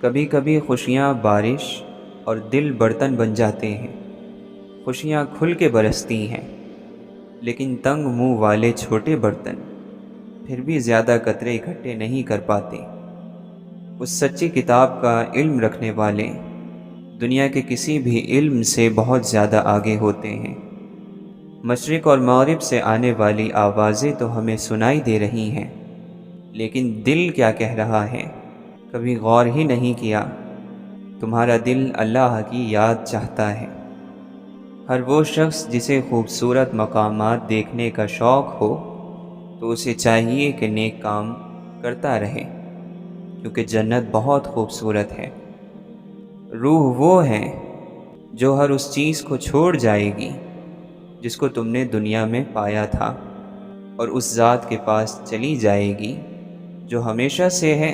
کبھی کبھی خوشیاں بارش اور دل برتن بن جاتے ہیں۔ خوشیاں کھل کے برستی ہیں، لیکن تنگ منہ والے چھوٹے برتن پھر بھی زیادہ قطرے اکٹھے نہیں کر پاتے۔ اس سچی کتاب کا علم رکھنے والے دنیا کے کسی بھی علم سے بہت زیادہ آگے ہوتے ہیں۔ مشرق اور مغرب سے آنے والی آوازیں تو ہمیں سنائی دے رہی ہیں، لیکن دل کیا کہہ رہا ہے کبھی غور ہی نہیں کیا۔ تمہارا دل اللہ کی یاد چاہتا ہے۔ ہر وہ شخص جسے خوبصورت مقامات دیکھنے کا شوق ہو تو اسے چاہیے کہ نیک کام کرتا رہے، کیونکہ جنت بہت خوبصورت ہے۔ روح وہ ہے جو ہر اس چیز کو چھوڑ جائے گی جس کو تم نے دنیا میں پایا تھا، اور اس ذات کے پاس چلی جائے گی جو ہمیشہ سے ہے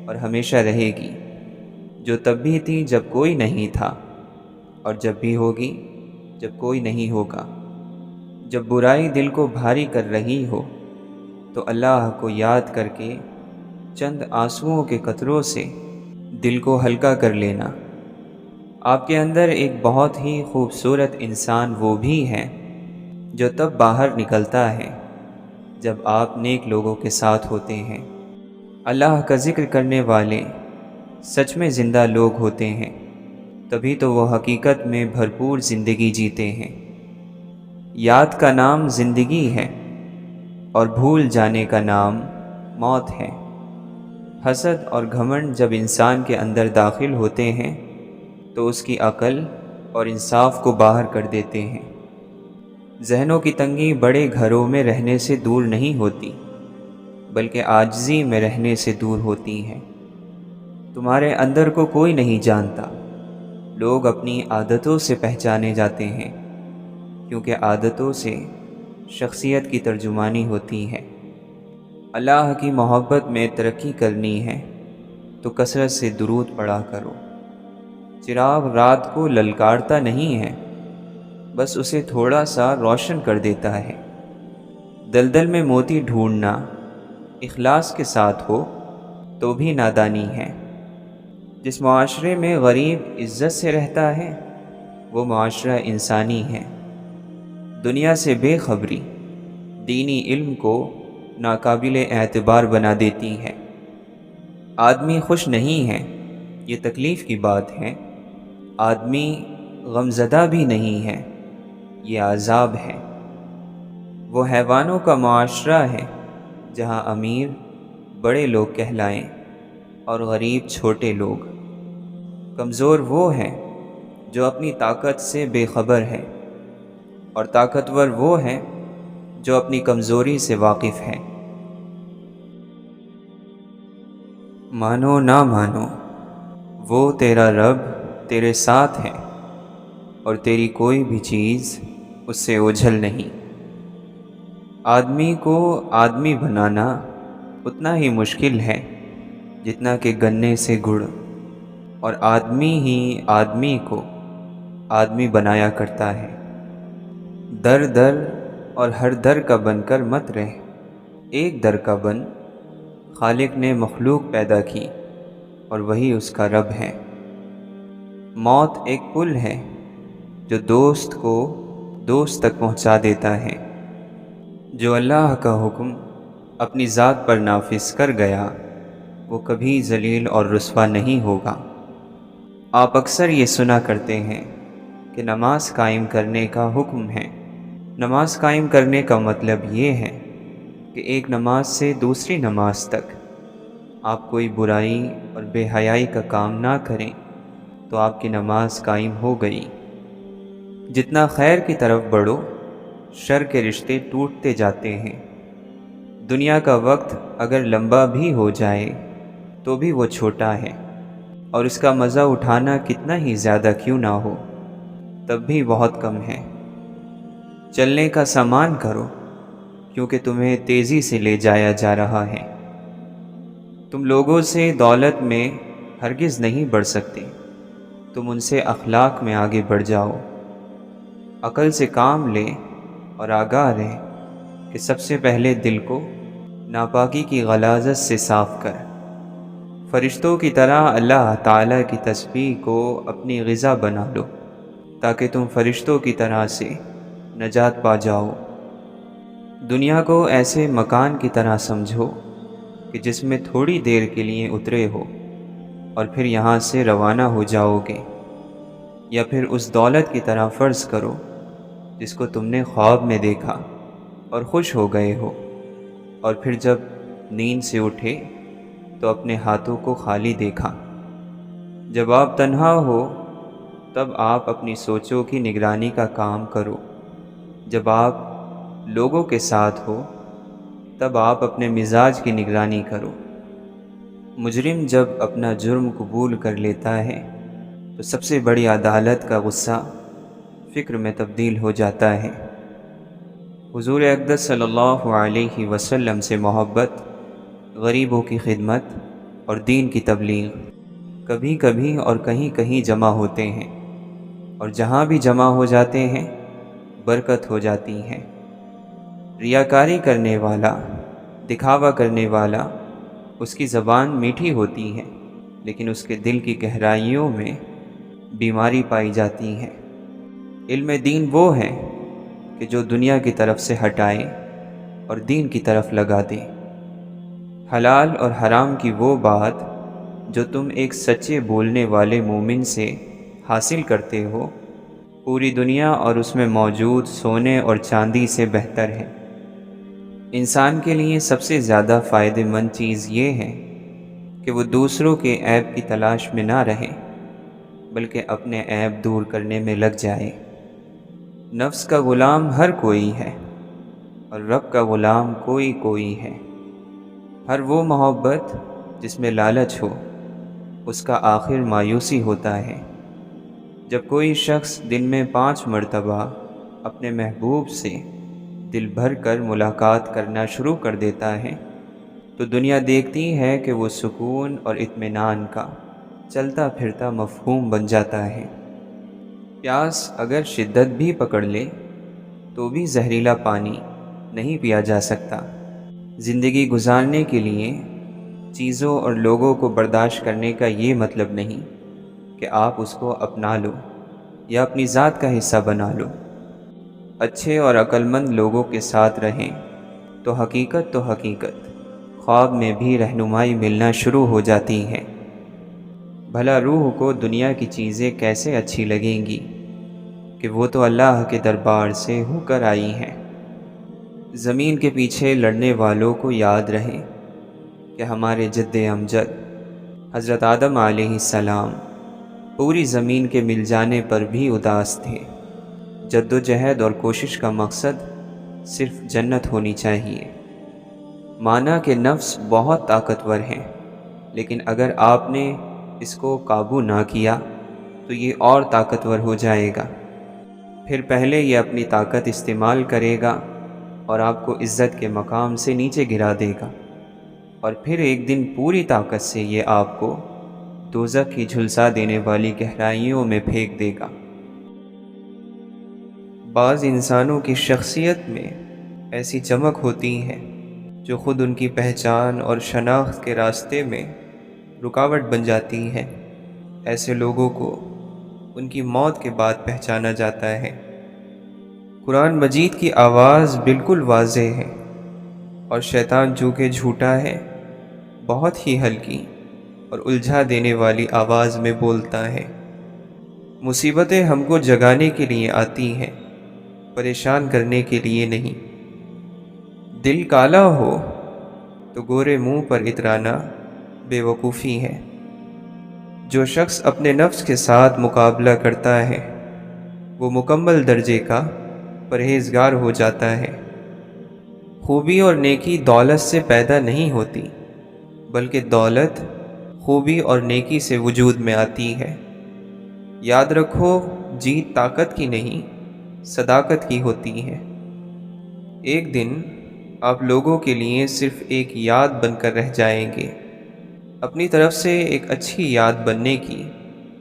اور ہمیشہ رہے گی، جو تب بھی تھی جب کوئی نہیں تھا، اور جب بھی ہوگی جب کوئی نہیں ہوگا۔ جب برائی دل کو بھاری کر رہی ہو تو اللہ کو یاد کر کے چند آنسوؤں کے قطروں سے دل کو ہلکا کر لینا۔ آپ کے اندر ایک بہت ہی خوبصورت انسان وہ بھی ہے جو تب باہر نکلتا ہے جب آپ نیک لوگوں کے ساتھ ہوتے ہیں۔ اللہ کا ذکر کرنے والے سچ میں زندہ لوگ ہوتے ہیں، تبھی تو وہ حقیقت میں بھرپور زندگی جیتے ہیں۔ یاد کا نام زندگی ہے اور بھول جانے کا نام موت ہے۔ حسد اور گھمنڈ جب انسان کے اندر داخل ہوتے ہیں تو اس کی عقل اور انصاف کو باہر کر دیتے ہیں۔ ذہنوں کی تنگی بڑے گھروں میں رہنے سے دور نہیں ہوتی، بلکہ عاجزی میں رہنے سے دور ہوتی ہیں۔ تمہارے اندر کو کوئی نہیں جانتا، لوگ اپنی عادتوں سے پہچانے جاتے ہیں، کیونکہ عادتوں سے شخصیت کی ترجمانی ہوتی ہے۔ اللہ کی محبت میں ترقی کرنی ہے تو کثرت سے درود پڑھا کرو۔ چراغ رات کو للکارتا نہیں ہے، بس اسے تھوڑا سا روشن کر دیتا ہے۔ دلدل میں موتی ڈھونڈنا اخلاص کے ساتھ ہو تو بھی نادانی ہے۔ جس معاشرے میں غریب عزت سے رہتا ہے وہ معاشرہ انسانی ہے۔ دنیا سے بے خبری دینی علم کو ناقابل اعتبار بنا دیتی ہے۔ آدمی خوش نہیں ہے، یہ تکلیف کی بات ہے۔ آدمی غمزدہ بھی نہیں ہے، یہ عذاب ہے۔ وہ حیوانوں کا معاشرہ ہے جہاں امیر بڑے لوگ کہلائیں اور غریب چھوٹے لوگ۔ کمزور وہ ہے جو اپنی طاقت سے بے خبر ہے، اور طاقتور وہ ہے جو اپنی کمزوری سے واقف ہے۔ مانو نہ مانو، وہ تیرا رب تیرے ساتھ ہے، اور تیری کوئی بھی چیز اس سے اوجھل نہیں۔ آدمی کو آدمی بنانا اتنا ہی مشکل ہے جتنا کہ گنے سے گڑ، اور آدمی ہی آدمی کو آدمی بنایا کرتا ہے۔ در در اور ہر در کا بن کر مت رہ، ایک در کا بن۔ خالق نے مخلوق پیدا کی اور وہی اس کا رب ہے۔ موت ایک پل ہے جو دوست کو دوست تک پہنچا دیتا ہے۔ جو اللہ کا حکم اپنی ذات پر نافذ کر گیا وہ کبھی ذلیل اور رسوا نہیں ہوگا۔ آپ اکثر یہ سنا کرتے ہیں کہ نماز قائم کرنے کا حکم ہے۔ نماز قائم کرنے کا مطلب یہ ہے کہ ایک نماز سے دوسری نماز تک آپ کوئی برائی اور بے حیائی کا کام نہ کریں تو آپ کی نماز قائم ہو گئی۔ جتنا خیر کی طرف بڑھو شر کے رشتے ٹوٹتے جاتے ہیں۔ دنیا کا وقت اگر لمبا بھی ہو جائے تو بھی وہ چھوٹا ہے، اور اس کا مزہ اٹھانا کتنا ہی زیادہ کیوں نہ ہو تب بھی بہت کم ہے۔ چلنے کا سامان کرو کیونکہ تمہیں تیزی سے لے جایا جا رہا ہے۔ تم لوگوں سے دولت میں ہرگز نہیں بڑھ سکتے، تم ان سے اخلاق میں آگے بڑھ جاؤ۔ عقل سے کام لے اور آگاہ رہ کہ سب سے پہلے دل کو ناپاکی کی غلاظت سے صاف کر۔ فرشتوں کی طرح اللہ تعالیٰ کی تسبیح کو اپنی غذا بنا لو تاکہ تم فرشتوں کی طرح سے نجات پا جاؤ۔ دنیا کو ایسے مکان کی طرح سمجھو کہ جس میں تھوڑی دیر کے لیے اترے ہو اور پھر یہاں سے روانہ ہو جاؤ گے، یا پھر اس دولت کی طرح فرض کرو جس کو تم نے خواب میں دیکھا اور خوش ہو گئے ہو، اور پھر جب نیند سے اٹھے تو اپنے ہاتھوں کو خالی دیکھا۔ جب آپ تنہا ہو تب آپ اپنی سوچوں کی نگرانی کا کام کرو، جب آپ لوگوں کے ساتھ ہو تب آپ اپنے مزاج کی نگرانی کرو۔ مجرم جب اپنا جرم قبول کر لیتا ہے تو سب سے بڑی عدالت کا غصہ فکر میں تبدیل ہو جاتا ہے۔ حضور اقدس صلی اللہ علیہ وسلم سے محبت، غریبوں کی خدمت اور دین کی تبلیغ کبھی کبھی اور کہیں کہیں جمع ہوتے ہیں، اور جہاں بھی جمع ہو جاتے ہیں برکت ہو جاتی ہے۔ ریاکاری کرنے والا، دکھاوا کرنے والا، اس کی زبان میٹھی ہوتی ہے لیکن اس کے دل کی گہرائیوں میں بیماری پائی جاتی ہے۔ علم دین وہ ہے کہ جو دنیا کی طرف سے ہٹائے اور دین کی طرف لگا دے۔ حلال اور حرام کی وہ بات جو تم ایک سچے بولنے والے مومن سے حاصل کرتے ہو، پوری دنیا اور اس میں موجود سونے اور چاندی سے بہتر ہے۔ انسان کے لیے سب سے زیادہ فائدہ مند چیز یہ ہے کہ وہ دوسروں کے عیب کی تلاش میں نہ رہے بلکہ اپنے عیب دور کرنے میں لگ جائے۔ نفس کا غلام ہر کوئی ہے اور رب کا غلام کوئی کوئی ہے۔ ہر وہ محبت جس میں لالچ ہو اس کا آخر مایوسی ہوتا ہے۔ جب کوئی شخص دن میں 5 مرتبہ اپنے محبوب سے دل بھر کر ملاقات کرنا شروع کر دیتا ہے تو دنیا دیکھتی ہے کہ وہ سکون اور اطمینان کا چلتا پھرتا مفہوم بن جاتا ہے۔ پیاس اگر شدت بھی پکڑ لے تو بھی زہریلا پانی نہیں پیا جا سکتا۔ زندگی گزارنے کے لیے چیزوں اور لوگوں کو برداشت کرنے کا یہ مطلب نہیں کہ آپ اس کو اپنا لو یا اپنی ذات کا حصہ بنا لو۔ اچھے اور عقل مند لوگوں کے ساتھ رہیں تو حقیقت خواب میں بھی رہنمائی ملنا شروع ہو جاتی ہے۔ بھلا روح کو دنیا کی چیزیں کیسے اچھی لگیں گی کہ وہ تو اللہ کے دربار سے ہو کر آئی ہیں۔ زمین کے پیچھے لڑنے والوں کو یاد رہے کہ ہمارے جد امجد حضرت آدم علیہ السلام پوری زمین کے مل جانے پر بھی اداس تھے۔ جد و جہد اور کوشش کا مقصد صرف جنت ہونی چاہیے۔ مانا کہ نفس بہت طاقتور ہے لیکن اگر آپ نے اس کو قابو نہ کیا تو یہ اور طاقتور ہو جائے گا۔ پھر پہلے یہ اپنی طاقت استعمال کرے گا اور آپ کو عزت کے مقام سے نیچے گرا دے گا، اور پھر ایک دن پوری طاقت سے یہ آپ کو دوزخ کی جھلسا دینے والی گہرائیوں میں پھینک دے گا۔ بعض انسانوں کی شخصیت میں ایسی چمک ہوتی ہے جو خود ان کی پہچان اور شناخت کے راستے میں رکاوٹ بن جاتی ہے۔ ایسے لوگوں کو ان کی موت کے بعد پہچانا جاتا ہے۔ قرآن مجید کی آواز بالکل واضح ہے اور شیطان چونکہ جھوٹا ہے بہت ہی ہلکی اور الجھا دینے والی آواز میں بولتا ہے۔ مصیبتیں ہم کو جگانے کے لیے آتی ہیں، پریشان کرنے کے لیے نہیں۔ دل کالا ہو تو گورے منہ پر اترانا بے وقوفی ہے۔ جو شخص اپنے نفس کے ساتھ مقابلہ کرتا ہے وہ مکمل درجے کا پرہیزگار ہو جاتا ہے۔ خوبی اور نیکی دولت سے پیدا نہیں ہوتی بلکہ دولت خوبی اور نیکی سے وجود میں آتی ہے۔ یاد رکھو، جیت طاقت کی نہیں صداقت کی ہوتی ہے۔ ایک دن آپ لوگوں کے لیے صرف ایک یاد بن کر رہ جائیں گے۔ اپنی طرف سے ایک اچھی یاد بننے کی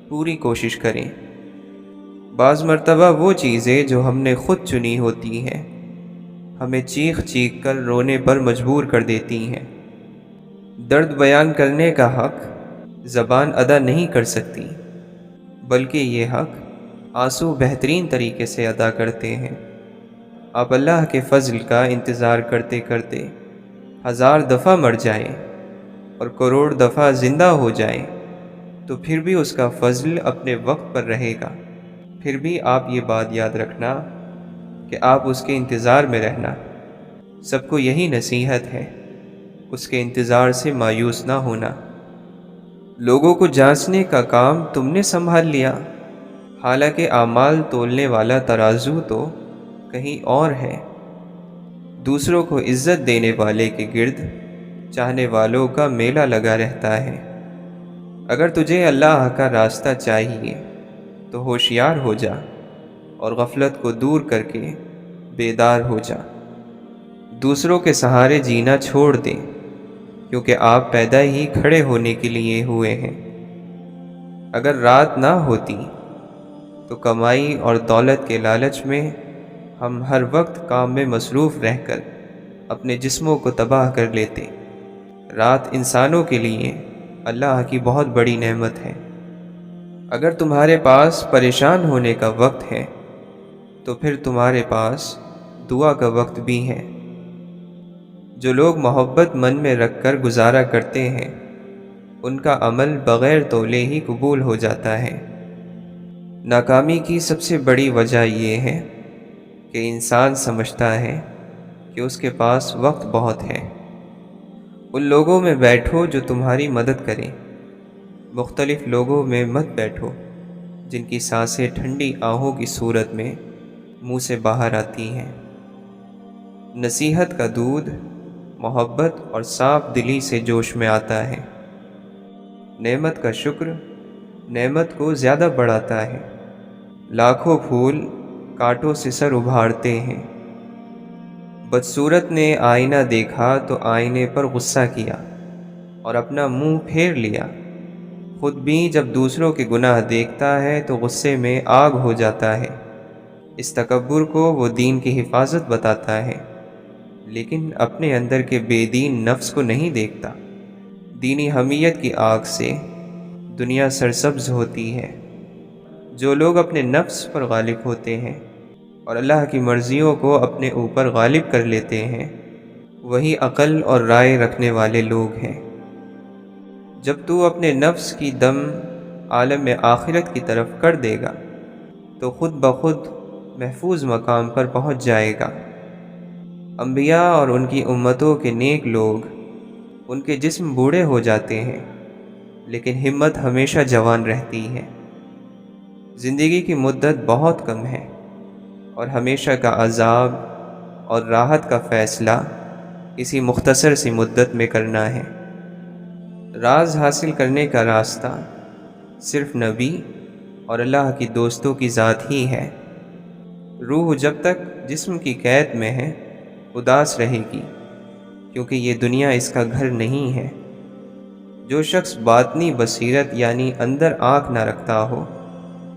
پوری کوشش کریں۔ بعض مرتبہ وہ چیزیں جو ہم نے خود چنی ہوتی ہیں ہمیں چیخ کر رونے پر مجبور کر دیتی ہیں۔ درد بیان کرنے کا حق زبان ادا نہیں کر سکتی، بلکہ یہ حق آنسو بہترین طریقے سے ادا کرتے ہیں۔ آپ اللہ کے فضل کا انتظار کرتے کرتے 1000 دفعہ مر جائیں اور کروڑ دفعہ زندہ ہو جائیں تو پھر بھی اس کا فضل اپنے وقت پر رہے گا۔ پھر بھی آپ یہ بات یاد رکھنا کہ آپ اس کے انتظار میں رہنا۔ سب کو یہی نصیحت ہے، اس کے انتظار سے مایوس نہ ہونا۔ لوگوں کو جانچنے کا کام تم نے سنبھال لیا، حالانکہ اعمال تولنے والا ترازو تو کہیں اور ہے۔ دوسروں کو عزت دینے والے کے گرد چاہنے والوں کا میلہ لگا رہتا ہے۔ اگر تجھے اللہ کا راستہ چاہیے تو ہوشیار ہو جا اور غفلت کو دور کر کے بیدار ہو جا۔ دوسروں کے سہارے جینا چھوڑ دیں، کیونکہ آپ پیدا ہی کھڑے ہونے کے لیے ہوئے ہیں۔ اگر رات نہ ہوتی تو کمائی اور دولت کے لالچ میں ہم ہر وقت کام میں مصروف رہ کر اپنے جسموں کو تباہ کر لیتے۔ رات انسانوں کے لیے اللہ کی بہت بڑی نعمت ہے۔ اگر تمہارے پاس پریشان ہونے کا وقت ہے تو پھر تمہارے پاس دعا کا وقت بھی ہے۔ جو لوگ محبت من میں رکھ کر گزارا کرتے ہیں ان کا عمل بغیر تولے ہی قبول ہو جاتا ہے۔ ناکامی کی سب سے بڑی وجہ یہ ہے کہ انسان سمجھتا ہے کہ اس کے پاس وقت بہت ہے۔ ان لوگوں میں بیٹھو جو تمہاری مدد کریں، مختلف لوگوں میں مت بیٹھو جن کی سانسیں ٹھنڈی آہوں کی صورت میں منہ سے باہر آتی ہیں۔ نصیحت کا دودھ محبت اور صاف دلی سے جوش میں آتا ہے۔ نعمت کا شکر نعمت کو زیادہ بڑھاتا ہے۔ لاکھوں پھول کانٹوں سے سر ابھارتے ہیں۔ بدصورت نے آئینہ دیکھا تو آئینے پر غصہ کیا اور اپنا منہ پھیر لیا۔ خود بھی جب دوسروں کے گناہ دیکھتا ہے تو غصے میں آگ ہو جاتا ہے۔ اس تکبر کو وہ دین کی حفاظت بتاتا ہے، لیکن اپنے اندر کے بے دین نفس کو نہیں دیکھتا۔ دینی حمیت کی آگ سے دنیا سرسبز ہوتی ہے۔ جو لوگ اپنے نفس پر غالب ہوتے ہیں اور اللہ کی مرضیوں کو اپنے اوپر غالب کر لیتے ہیں، وہی عقل اور رائے رکھنے والے لوگ ہیں۔ جب تو اپنے نفس کی دم عالم آخرت کی طرف کر دے گا تو خود بخود محفوظ مقام پر پہنچ جائے گا۔ انبیاء اور ان کی امتوں کے نیک لوگ ان کے جسم بوڑھے ہو جاتے ہیں لیکن ہمت ہمیشہ جوان رہتی ہے۔ زندگی کی مدت بہت کم ہے اور ہمیشہ کا عذاب اور راحت کا فیصلہ اسی مختصر سی مدت میں کرنا ہے۔ راز حاصل کرنے کا راستہ صرف نبی اور اللہ کی دوستوں کی ذات ہی ہے۔ روح جب تک جسم کی قید میں ہے اداس رہے گی، کیونکہ یہ دنیا اس کا گھر نہیں ہے۔ جو شخص باطنی بصیرت یعنی اندر آنکھ نہ رکھتا ہو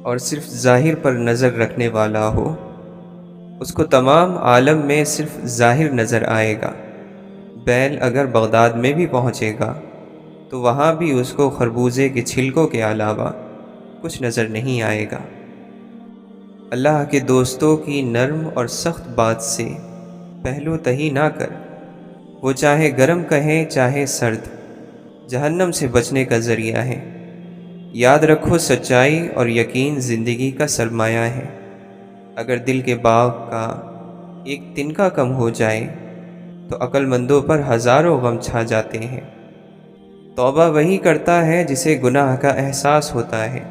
اور صرف ظاہر پر نظر رکھنے والا ہو، اس کو تمام عالم میں صرف ظاہر نظر آئے گا۔ بیل اگر بغداد میں بھی پہنچے گا تو وہاں بھی اس کو خربوزے کے چھلکوں کے علاوہ کچھ نظر نہیں آئے گا۔ اللہ کے دوستوں کی نرم اور سخت بات سے پہلو تہی نہ کر، وہ چاہے گرم کہیں چاہے سرد، جہنم سے بچنے کا ذریعہ ہے۔ یاد رکھو سچائی اور یقین زندگی کا سرمایہ ہے۔ اگر دل کے باغ کا ایک تنکا کم ہو جائے تو عقل مندوں پر ہزاروں غم چھا جاتے ہیں۔ توبہ وہی کرتا ہے جسے گناہ کا احساس ہوتا ہے،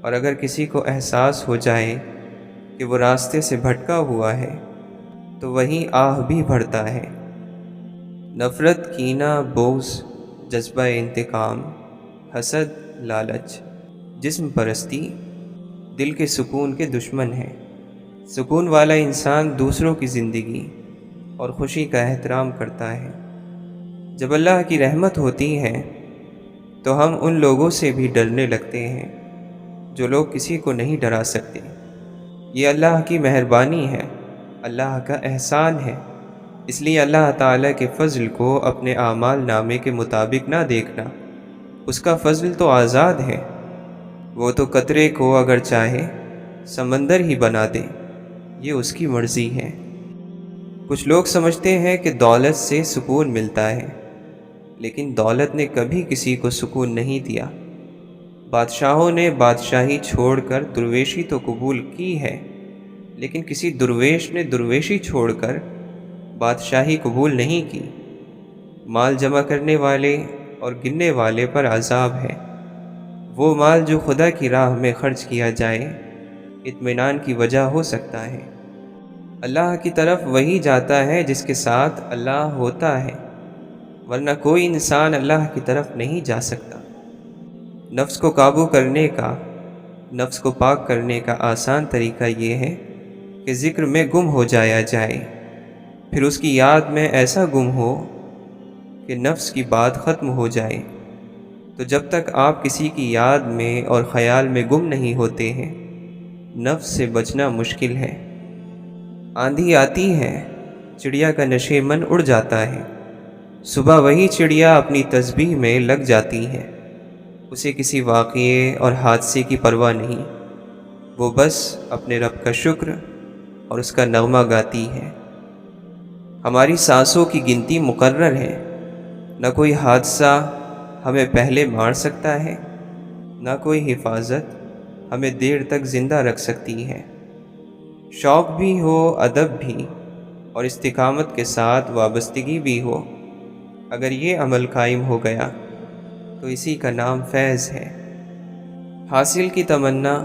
اور اگر کسی کو احساس ہو جائے کہ وہ راستے سے بھٹکا ہوا ہے تو وہی آہ بھی بھرتا ہے۔ نفرت، کینہ، بغض، جذبہ انتقام، حسد، لالچ، جسم پرستی دل کے سکون کے دشمن ہیں۔ سکون والا انسان دوسروں کی زندگی اور خوشی کا احترام کرتا ہے۔ جب اللہ کی رحمت ہوتی ہے تو ہم ان لوگوں سے بھی ڈرنے لگتے ہیں جو لوگ کسی کو نہیں ڈرا سکتے۔ یہ اللہ کی مہربانی ہے، اللہ کا احسان ہے۔ اس لیے اللہ تعالیٰ کے فضل کو اپنے اعمال نامے کے مطابق نہ دیکھنا، اس کا فضل تو آزاد ہے، وہ تو قطرے کو اگر چاہے سمندر ہی بنا دے، یہ اس کی مرضی ہے۔ کچھ لوگ سمجھتے ہیں کہ دولت سے سکون ملتا ہے، لیکن دولت نے کبھی کسی کو سکون نہیں دیا۔ بادشاہوں نے بادشاہی چھوڑ کر درویشی تو قبول کی ہے، لیکن کسی درویش نے درویشی چھوڑ کر بادشاہی قبول نہیں کی۔ مال جمع کرنے والے اور گننے والے پر عذاب ہے۔ وہ مال جو خدا کی راہ میں خرچ کیا جائے اطمینان کی وجہ ہو سکتا ہے۔ اللہ کی طرف وہی جاتا ہے جس کے ساتھ اللہ ہوتا ہے، ورنہ کوئی انسان اللہ کی طرف نہیں جا سکتا۔ نفس کو قابو کرنے کا، نفس کو پاک کرنے کا آسان طریقہ یہ ہے کہ ذکر میں گم ہو جایا جائے، پھر اس کی یاد میں ایسا گم ہو کہ نفس کی بات ختم ہو جائے۔ تو جب تک آپ کسی کی یاد میں اور خیال میں گم نہیں ہوتے ہیں، نفس سے بچنا مشکل ہے۔ آندھی آتی ہے، چڑیا کا نشیمن اڑ جاتا ہے، صبح وہی چڑیا اپنی تسبیح میں لگ جاتی ہے۔ اسے کسی واقعے اور حادثے کی پرواہ نہیں، وہ بس اپنے رب کا شکر اور اس کا نغمہ گاتی ہے۔ ہماری سانسوں کی گنتی مقرر ہے، نہ کوئی حادثہ ہمیں پہلے مار سکتا ہے، نہ کوئی حفاظت ہمیں دیر تک زندہ رکھ سکتی ہے۔ شوق بھی ہو، ادب بھی، اور استقامت کے ساتھ وابستگی بھی ہو، اگر یہ عمل قائم ہو گیا تو اسی کا نام فیض ہے۔ حاصل کی تمنا،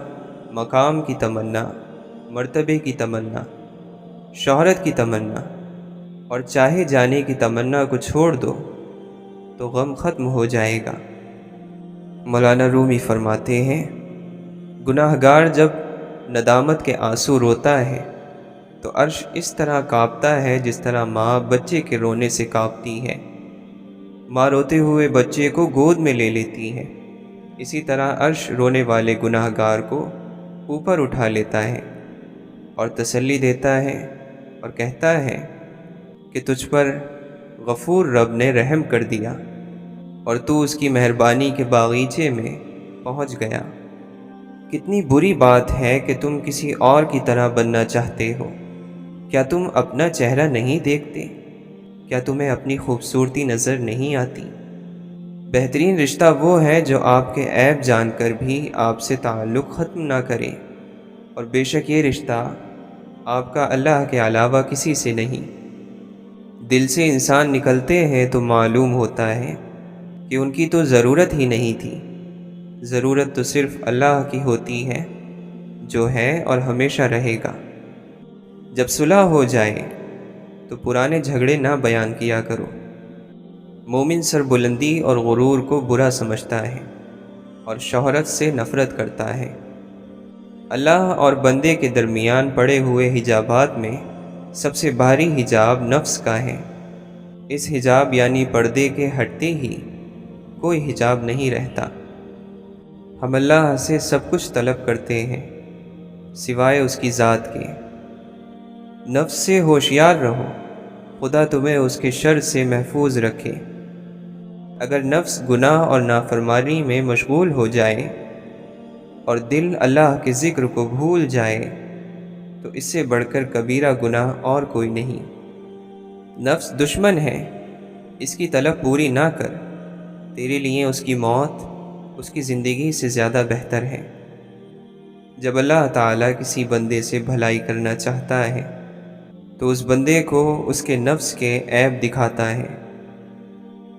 مقام کی تمنا، مرتبے کی تمنا، شہرت کی تمنا اور چاہے جانے کی تمنا کو چھوڑ دو تو غم ختم ہو جائے گا۔ مولانا رومی فرماتے ہیں، گناہ گار جب ندامت کے آنسو روتا ہے تو عرش اس طرح کانپتا ہے جس طرح ماں بچے کے رونے سے کانپتی ہے۔ ماں روتے ہوئے بچے کو گود میں لے لیتی ہے، اسی طرح عرش رونے والے گناہ گار کو اوپر اٹھا لیتا ہے اور تسلی دیتا ہے اور کہتا ہے کہ تجھ پر غفور رب نے رحم کر دیا اور تو اس کی مہربانی کے باغیچے میں پہنچ گیا۔ کتنی بری بات ہے کہ تم کسی اور کی طرح بننا چاہتے ہو۔ کیا تم اپنا چہرہ نہیں دیکھتے؟ کیا تمہیں اپنی خوبصورتی نظر نہیں آتی؟ بہترین رشتہ وہ ہے جو آپ کے عیب جان کر بھی آپ سے تعلق ختم نہ کرے، اور بے شک یہ رشتہ آپ کا اللہ کے علاوہ کسی سے نہیں۔ دل سے انسان نکلتے ہیں تو معلوم ہوتا ہے کہ ان کی تو ضرورت ہی نہیں تھی۔ ضرورت تو صرف اللہ کی ہوتی ہے جو ہے اور ہمیشہ رہے گا۔ جب صلح ہو جائے تو پرانے جھگڑے نہ بیان کیا کرو۔ مومن سربلندی اور غرور کو برا سمجھتا ہے اور شہرت سے نفرت کرتا ہے۔ اللہ اور بندے کے درمیان پڑے ہوئے حجابات میں سب سے بھاری حجاب نفس کا ہے۔ اس حجاب یعنی پردے کے ہٹتے ہی کوئی حجاب نہیں رہتا۔ ہم اللہ سے سب کچھ طلب کرتے ہیں سوائے اس کی ذات کے۔ نفس سے ہوشیار رہو، خدا تمہیں اس کے شر سے محفوظ رکھے۔ اگر نفس گناہ اور نافرمانی میں مشغول ہو جائے اور دل اللہ کے ذکر کو بھول جائے تو اس سے بڑھ کر کبیرہ گناہ اور کوئی نہیں۔ نفس دشمن ہے، اس کی طلب پوری نہ کر، تیرے لیے اس کی موت اس کی زندگی سے زیادہ بہتر ہے۔ جب اللہ تعالیٰ کسی بندے سے بھلائی کرنا چاہتا ہے تو اس بندے کو اس کے نفس کے عیب دکھاتا ہے۔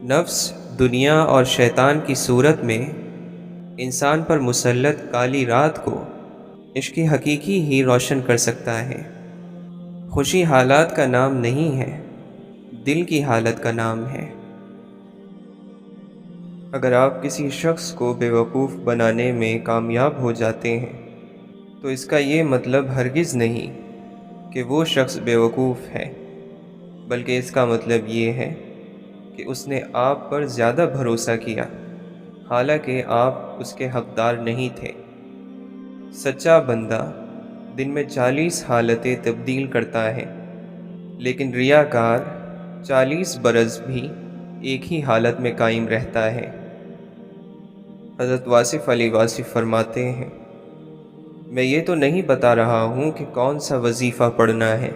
نفس دنیا اور شیطان کی صورت میں انسان پر مسلط کالی رات کو عشق حقیقی ہی روشن کر سکتا ہے۔ خوشی حالات کا نام نہیں ہے، دل کی حالت کا نام ہے۔ اگر آپ کسی شخص کو بیوقوف بنانے میں کامیاب ہو جاتے ہیں تو اس کا یہ مطلب ہرگز نہیں کہ وہ شخص بیوقوف ہے، بلکہ اس کا مطلب یہ ہے کہ اس نے آپ پر زیادہ بھروسہ کیا، حالانکہ آپ اس کے حقدار نہیں تھے۔ سچا بندہ دن میں 40 حالتیں تبدیل کرتا ہے، لیکن ریاکار 40 برس بھی ایک ہی حالت میں قائم رہتا ہے۔ حضرت واصف علی واصف فرماتے ہیں، میں یہ تو نہیں بتا رہا ہوں کہ کون سا وظیفہ پڑھنا ہے،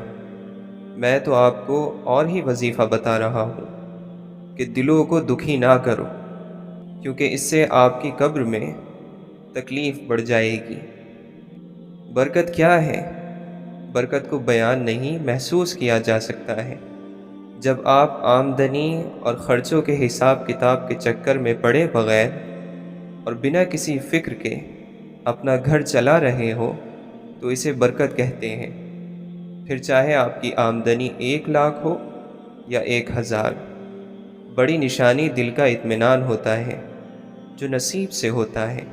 میں تو آپ کو اور ہی وظیفہ بتا رہا ہوں کہ دلوں کو دکھی نہ کرو، کیونکہ اس سے آپ کی قبر میں تکلیف بڑھ جائے گی۔ برکت کیا ہے؟ برکت کو بیان نہیں محسوس کیا جا سکتا ہے۔ جب آپ آمدنی اور خرچوں کے حساب کتاب کے چکر میں پڑے بغیر اور بنا کسی فکر کے اپنا گھر چلا رہے ہو تو اسے برکت کہتے ہیں، پھر چاہے آپ کی آمدنی 1 لاکھ ہو یا 1,000۔ بڑی نشانی دل کا اطمینان ہوتا ہے جو نصیب سے ہوتا ہے۔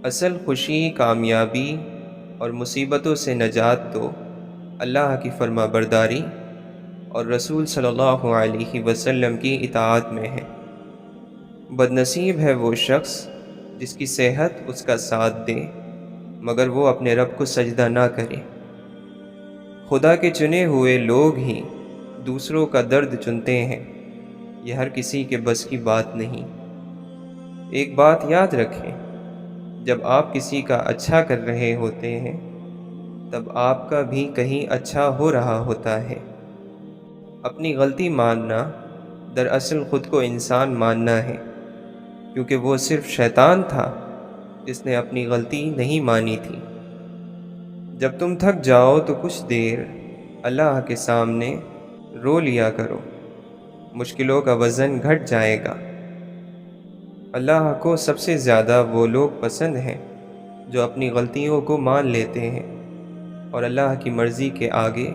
اصل خوشی، کامیابی اور مصیبتوں سے نجات تو اللہ کی فرما برداری اور رسول صلی اللہ علیہ وسلم کی اطاعت میں ہے۔ بد نصیب ہے وہ شخص جس کی صحت اس کا ساتھ دے مگر وہ اپنے رب کو سجدہ نہ کرے۔ خدا کے چنے ہوئے لوگ ہی دوسروں کا درد چنتے ہیں، یہ ہر کسی کے بس کی بات نہیں۔ ایک بات یاد رکھیں، جب آپ کسی کا اچھا کر رہے ہوتے ہیں تب آپ کا بھی کہیں اچھا ہو رہا ہوتا ہے۔ اپنی غلطی ماننا دراصل خود کو انسان ماننا ہے، کیونکہ وہ صرف شیطان تھا جس نے اپنی غلطی نہیں مانی تھی۔ جب تم تھک جاؤ تو کچھ دیر اللہ کے سامنے رو لیا کرو، مشکلوں کا وزن گھٹ جائے گا۔ اللہ کو سب سے زیادہ وہ لوگ پسند ہیں جو اپنی غلطیوں کو مان لیتے ہیں اور اللہ کی مرضی کے آگے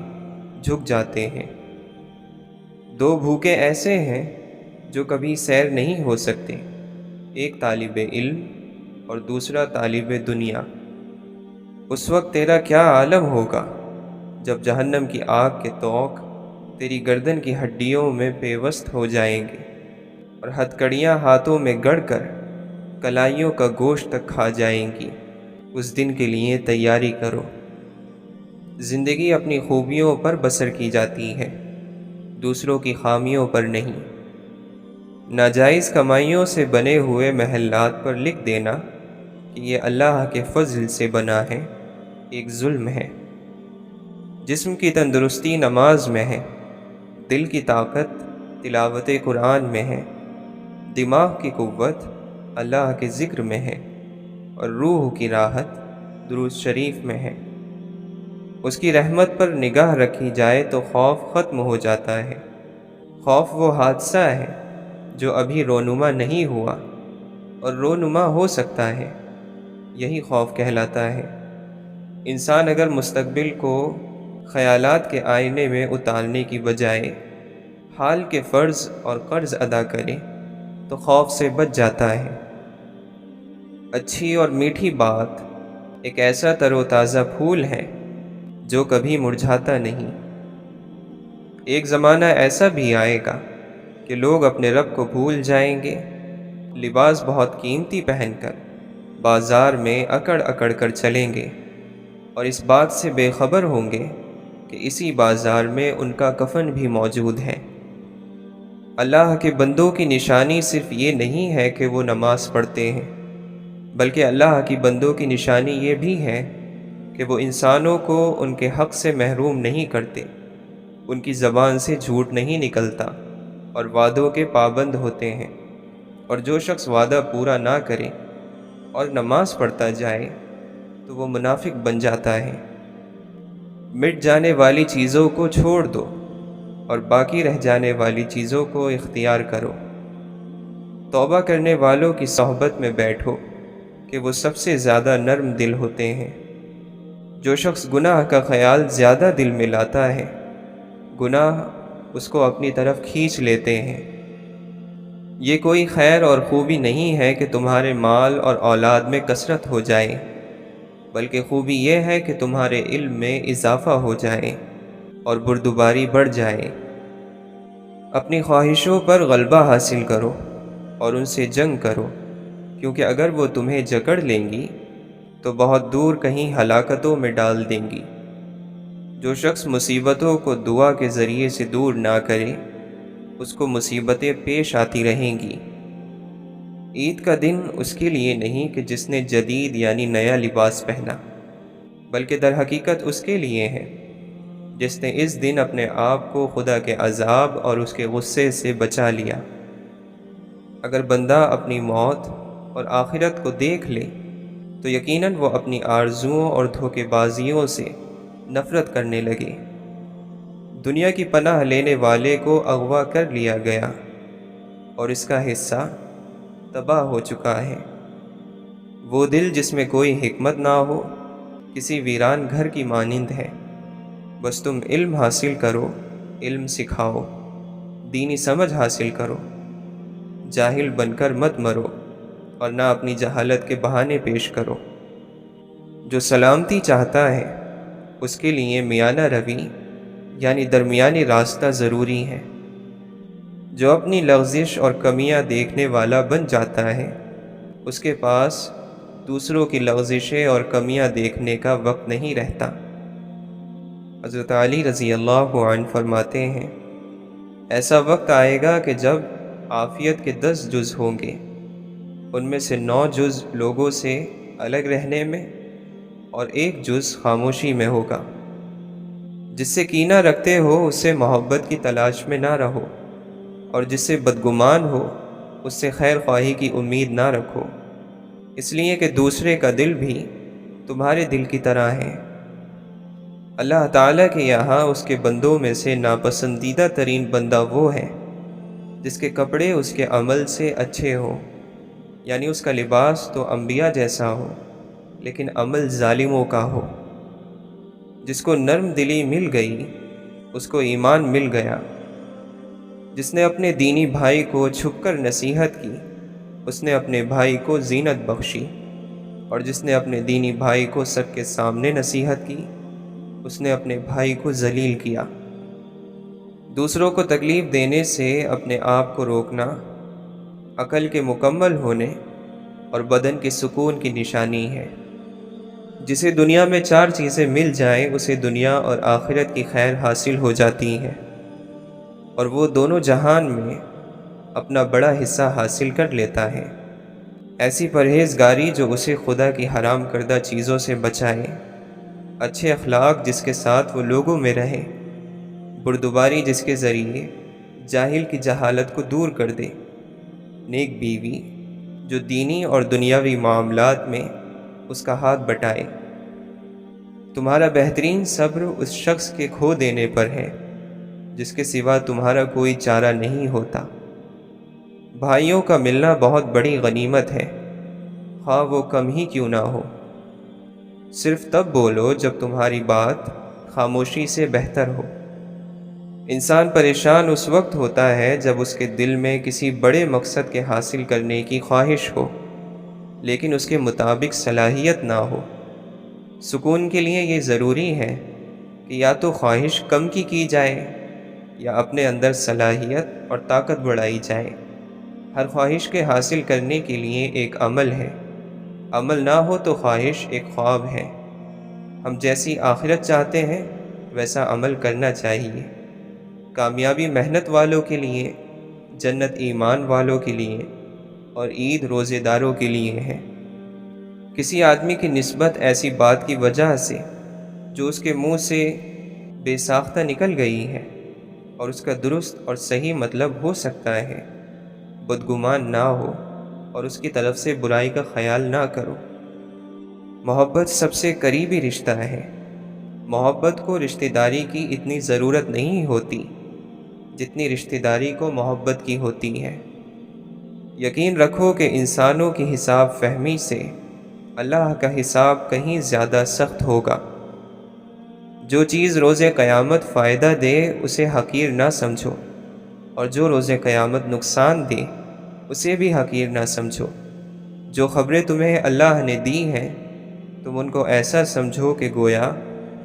جھک جاتے ہیں۔ 2 بھوکے ایسے ہیں جو کبھی سیر نہیں ہو سکتے، ایک طالب علم اور دوسرا طالب دنیا۔ اس وقت تیرا کیا عالم ہوگا جب جہنم کی آگ کے طوق تیری گردن کی ہڈیوں میں پیوست ہو جائیں گے اور ہتکڑیاں ہاتھوں میں گڑ کر کلائیوں کا گوشت تک کھا جائیں گی۔ اس دن کے لیے تیاری کرو۔ زندگی اپنی خوبیوں پر بسر کی جاتی ہے، دوسروں کی خامیوں پر نہیں۔ ناجائز کمائیوں سے بنے ہوئے محلات پر لکھ دینا کہ یہ اللہ کے فضل سے بنا ہے، ایک ظلم ہے۔ جسم کی تندرستی نماز میں ہے، دل کی طاقت تلاوت قرآن میں ہے، دماغ کی قوت اللہ کے ذکر میں ہے اور روح کی راحت درود شریف میں ہے۔ اس کی رحمت پر نگاہ رکھی جائے تو خوف ختم ہو جاتا ہے۔ خوف وہ حادثہ ہے جو ابھی رونما نہیں ہوا اور رونما ہو سکتا ہے، یہی خوف کہلاتا ہے۔ انسان اگر مستقبل کو خیالات کے آئینے میں اتارنے کی بجائے حال کے فرض اور قرض ادا کرے تو خوف سے بچ جاتا ہے۔ اچھی اور میٹھی بات ایک ایسا تر و تازہ پھول ہے جو کبھی مرجھاتا نہیں۔ ایک زمانہ ایسا بھی آئے گا کہ لوگ اپنے رب کو بھول جائیں گے، لباس بہت قیمتی پہن کر بازار میں اکڑ اکڑ کر چلیں گے اور اس بات سے بے خبر ہوں گے کہ اسی بازار میں ان کا کفن بھی موجود ہے۔ اللہ کے بندوں کی نشانی صرف یہ نہیں ہے کہ وہ نماز پڑھتے ہیں، بلکہ اللہ کی بندوں کی نشانی یہ بھی ہے کہ وہ انسانوں کو ان کے حق سے محروم نہیں کرتے، ان کی زبان سے جھوٹ نہیں نکلتا اور وعدوں کے پابند ہوتے ہیں۔ اور جو شخص وعدہ پورا نہ کرے اور نماز پڑھتا جائے تو وہ منافق بن جاتا ہے۔ مٹ جانے والی چیزوں کو چھوڑ دو اور باقی رہ جانے والی چیزوں کو اختیار کرو۔ توبہ کرنے والوں کی صحبت میں بیٹھو کہ وہ سب سے زیادہ نرم دل ہوتے ہیں۔ جو شخص گناہ کا خیال زیادہ دل میں لاتا ہے، گناہ اس کو اپنی طرف کھینچ لیتے ہیں۔ یہ کوئی خیر اور خوبی نہیں ہے کہ تمہارے مال اور اولاد میں کثرت ہو جائے، بلکہ خوبی یہ ہے کہ تمہارے علم میں اضافہ ہو جائے اور بردباری بڑھ جائے۔ اپنی خواہشوں پر غلبہ حاصل کرو اور ان سے جنگ کرو، کیونکہ اگر وہ تمہیں جکڑ لیں گی تو بہت دور کہیں ہلاکتوں میں ڈال دیں گی۔ جو شخص مصیبتوں کو دعا کے ذریعے سے دور نہ کرے، اس کو مصیبتیں پیش آتی رہیں گی۔ عید کا دن اس کے لیے نہیں کہ جس نے جدید یعنی نیا لباس پہنا، بلکہ در حقیقت اس کے لیے ہے جس نے اس دن اپنے آپ کو خدا کے عذاب اور اس کے غصے سے بچا لیا۔ اگر بندہ اپنی موت اور آخرت کو دیکھ لے تو یقیناً وہ اپنی آرزوؤں اور دھوکے بازیوں سے نفرت کرنے لگے۔ دنیا کی پناہ لینے والے کو اغوا کر لیا گیا اور اس کا حصہ تباہ ہو چکا ہے۔ وہ دل جس میں کوئی حکمت نہ ہو کسی ویران گھر کی مانند ہے۔ بس تم علم حاصل کرو، علم سکھاؤ، دینی سمجھ حاصل کرو، جاہل بن کر مت مرو اور نہ اپنی جہالت کے بہانے پیش کرو۔ جو سلامتی چاہتا ہے اس کے لیے میانہ روی یعنی درمیانی راستہ ضروری ہے۔ جو اپنی لغزش اور کمیاں دیکھنے والا بن جاتا ہے اس کے پاس دوسروں کی لغزشیں اور کمیاں دیکھنے کا وقت نہیں رہتا۔ حضرت علی رضی اللہ عنہ فرماتے ہیں، ایسا وقت آئے گا کہ جب عافیت کے 10 جز ہوں گے، ان میں سے 9 جز لوگوں سے الگ رہنے میں اور 1 جز خاموشی میں ہوگا۔ جس سے کینہ رکھتے ہو اس سے محبت کی تلاش میں نہ رہو، اور جس سے بدگمان ہو اس سے خیر خواہی کی امید نہ رکھو، اس لیے کہ دوسرے کا دل بھی تمہارے دل کی طرح ہے۔ اللہ تعالیٰ کے یہاں اس کے بندوں میں سے ناپسندیدہ ترین بندہ وہ ہے جس کے کپڑے اس کے عمل سے اچھے ہوں، یعنی اس کا لباس تو انبیاء جیسا ہو لیکن عمل ظالموں کا ہو۔ جس کو نرم دلی مل گئی اس کو ایمان مل گیا۔ جس نے اپنے دینی بھائی کو چھپ کر نصیحت کی اس نے اپنے بھائی کو زینت بخشی، اور جس نے اپنے دینی بھائی کو سب کے سامنے نصیحت کی اس نے اپنے بھائی کو ذلیل کیا۔ دوسروں کو تکلیف دینے سے اپنے آپ کو روکنا عقل کے مکمل ہونے اور بدن کے سکون کی نشانی ہے۔ جسے دنیا میں 4 چیزیں مل جائیں اسے دنیا اور آخرت کی خیر حاصل ہو جاتی ہے، اور وہ دونوں جہان میں اپنا بڑا حصہ حاصل کر لیتا ہے۔ ایسی پرہیزگاری جو اسے خدا کی حرام کردہ چیزوں سے بچائے، اچھے اخلاق جس کے ساتھ وہ لوگوں میں رہے، بردباری جس کے ذریعے جاہل کی جہالت کو دور کر دے، نیک بیوی جو دینی اور دنیاوی معاملات میں اس کا ہاتھ بٹائے۔ تمہارا بہترین صبر اس شخص کے کھو دینے پر ہے جس کے سوا تمہارا کوئی چارہ نہیں ہوتا۔ بھائیوں کا ملنا بہت بڑی غنیمت ہے، خواہ وہ کم ہی کیوں نہ ہو۔ صرف تب بولو جب تمہاری بات خاموشی سے بہتر ہو۔ انسان پریشان اس وقت ہوتا ہے جب اس کے دل میں کسی بڑے مقصد کے حاصل کرنے کی خواہش ہو لیکن اس کے مطابق صلاحیت نہ ہو۔ سکون کے لیے یہ ضروری ہے کہ یا تو خواہش کم کی جائے یا اپنے اندر صلاحیت اور طاقت بڑھائی جائے۔ ہر خواہش کے حاصل کرنے کے لیے ایک عمل ہے، عمل نہ ہو تو خواہش ایک خواب ہے۔ ہم جیسی آخرت چاہتے ہیں ویسا عمل کرنا چاہیے۔ کامیابی محنت والوں کے لیے، جنت ایمان والوں کے لیے، اور عید روزے داروں کے لیے ہے۔ کسی آدمی کی نسبت ایسی بات کی وجہ سے جو اس کے منہ سے بے ساختہ نکل گئی ہے اور اس کا درست اور صحیح مطلب ہو سکتا ہے، بدگمان نہ ہو اور اس کی طرف سے برائی کا خیال نہ کرو۔ محبت سب سے قریبی رشتہ ہے۔ محبت کو رشتہ داری کی اتنی ضرورت نہیں ہوتی جتنی رشتہ داری کو محبت کی ہوتی ہے۔ یقین رکھو کہ انسانوں کی حساب فہمی سے اللہ کا حساب کہیں زیادہ سخت ہوگا۔ جو چیز روز قیامت فائدہ دے اسے حقیر نہ سمجھو، اور جو روز قیامت نقصان دے اسے بھی حقیر نہ سمجھو۔ جو خبریں تمہیں اللہ نے دی ہیں تم ان کو ایسا سمجھو کہ گویا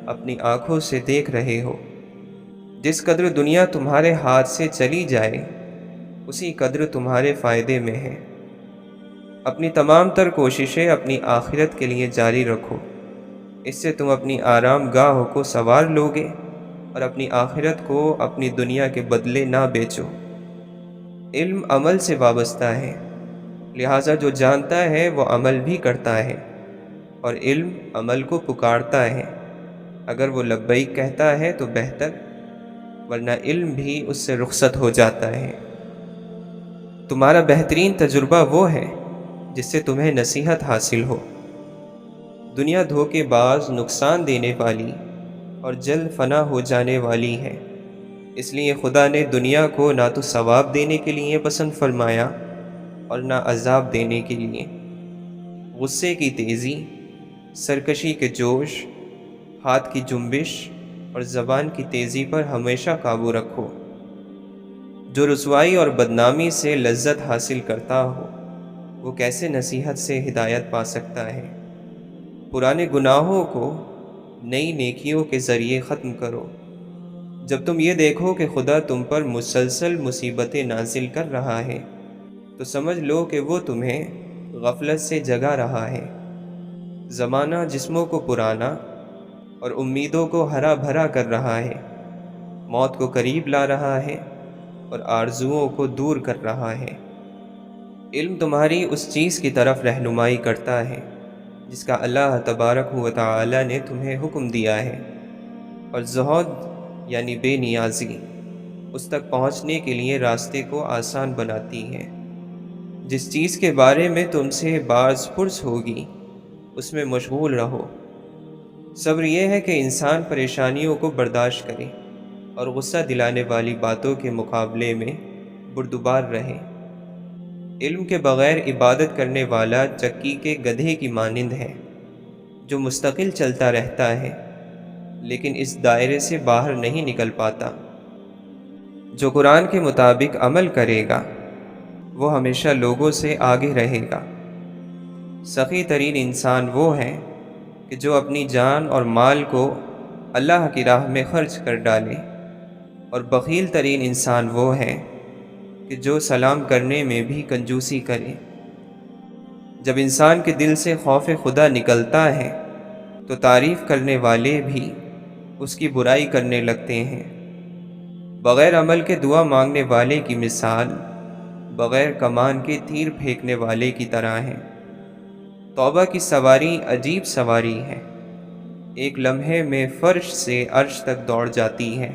اپنی آنکھوں سے دیکھ رہے ہو۔ جس قدر دنیا تمہارے ہاتھ سے چلی جائے اسی قدر تمہارے فائدے میں ہے۔ اپنی تمام تر کوششیں اپنی آخرت کے لیے جاری رکھو، اس سے تم اپنی آرام گاہ کو سنوار لوگے اور اپنی آخرت کو اپنی دنیا کے بدلے نہ بیچو۔ علم عمل سے وابستہ ہے، لہٰذا جو جانتا ہے وہ عمل بھی کرتا ہے، اور علم عمل کو پکارتا ہے۔ اگر وہ لبیک کہتا ہے تو بہتر، ورنہ علم بھی اس سے رخصت ہو جاتا ہے۔ تمہارا بہترین تجربہ وہ ہے جس سے تمہیں نصیحت حاصل ہو۔ دنیا دھوکے باز، نقصان دینے والی اور جلد فنا ہو جانے والی ہے۔ اس لیے خدا نے دنیا کو نہ تو ثواب دینے کے لیے پسند فرمایا اور نہ عذاب دینے کے لیے۔ غصے کی تیزی، سرکشی کے جوش، ہاتھ کی جنبش اور زبان کی تیزی پر ہمیشہ قابو رکھو۔ جو رسوائی اور بدنامی سے لذت حاصل کرتا ہو، وہ کیسے نصیحت سے ہدایت پا سکتا ہے؟ پرانے گناہوں کو نئی نیکیوں کے ذریعے ختم کرو۔ جب تم یہ دیکھو کہ خدا تم پر مسلسل مصیبتیں نازل کر رہا ہے، تو سمجھ لو کہ وہ تمہیں غفلت سے جگا رہا ہے۔ زمانہ جسموں کو پرانا اور امیدوں کو ہرا بھرا کر رہا ہے، موت کو قریب لا رہا ہے اور آرزوؤں کو دور کر رہا ہے۔ علم تمہاری اس چیز کی طرف رہنمائی کرتا ہے جس کا اللہ تبارک و تعالی نے تمہیں حکم دیا ہے، اور زہد یعنی بے نیازی اس تک پہنچنے کے لیے راستے کو آسان بناتی ہے۔ جس چیز کے بارے میں تم سے باز پرس ہوگی اس میں مشغول رہو۔ صبر یہ ہے کہ انسان پریشانیوں کو برداشت کرے اور غصہ دلانے والی باتوں کے مقابلے میں بردبار رہے۔ علم کے بغیر عبادت کرنے والا چکی کے گدھے کی مانند ہے، جو مستقل چلتا رہتا ہے لیکن اس دائرے سے باہر نہیں نکل پاتا۔ جو قرآن کے مطابق عمل کرے گا وہ ہمیشہ لوگوں سے آگے رہے گا۔ سخی ترین انسان وہ ہے کہ جو اپنی جان اور مال کو اللہ کی راہ میں خرچ کر ڈالے، اور بخیل ترین انسان وہ ہے کہ جو سلام کرنے میں بھی کنجوسی کرے۔ جب انسان کے دل سے خوف خدا نکلتا ہے تو تعریف کرنے والے بھی اس کی برائی کرنے لگتے ہیں۔ بغیر عمل کے دعا مانگنے والے کی مثال بغیر کمان کے تیر پھینکنے والے کی طرح ہے۔ توبہ کی سواری عجیب سواری ہے، ایک لمحے میں فرش سے عرش تک دوڑ جاتی ہے۔